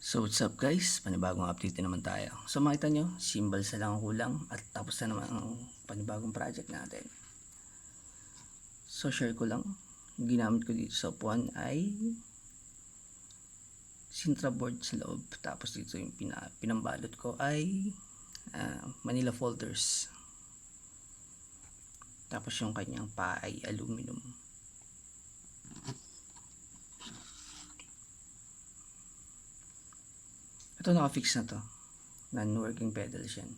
So what's up guys, panibagong update na naman tayo. So makita nyo, symbols na lang ang kulang at tapos na naman ang panibagong project natin. So share ko lang, yung ginamit ko dito sa upuan ay Sintra board sa loob. Tapos dito yung pinambalot ko ay Manila folders. Tapos yung kanyang paa ay aluminum. Ito naka-fix na to. Non-working pedals yan.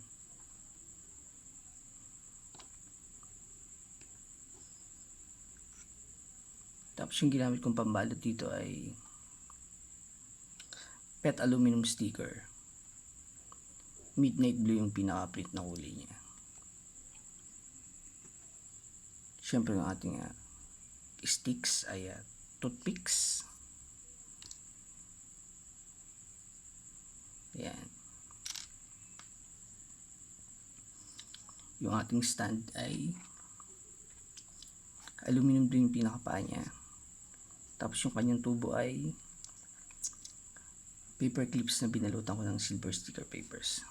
Tapos yung ginamit kong pambalot dito ay PET aluminum sticker. Midnight blue yung pinaka-print na kulay niya. Siyempre yung ating sticks ay toothpicks. Yan. Yung ating stand ay aluminum din yung pinakapaa niya. Tapos yung kanyang tubo ay paper clips na binalutan ko ng silver sticker papers.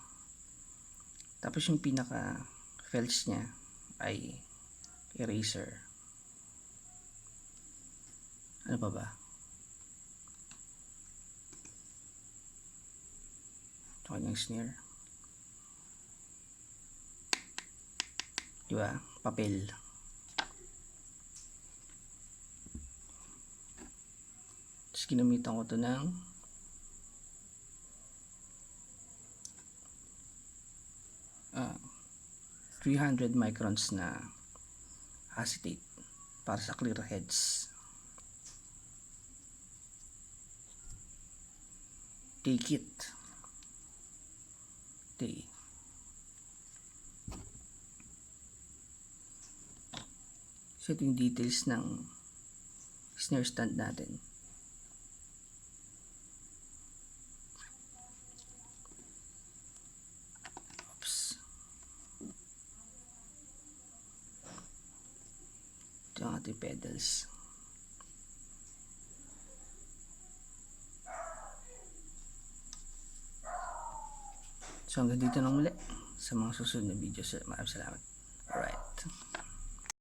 Tapos yung pinaka felts niya ay eraser. Ano pa ba? Ito kanyang snare. Diba? Papel. Tapos ginamitan ko to ng 300 microns na acetate para sa clear heads. Take it. Okay. So ito yung details ng snare stand natin. Oops. Ito yung ating pedals. So hanggang dito na muli sa mga susunod na videos. Maraming salamat.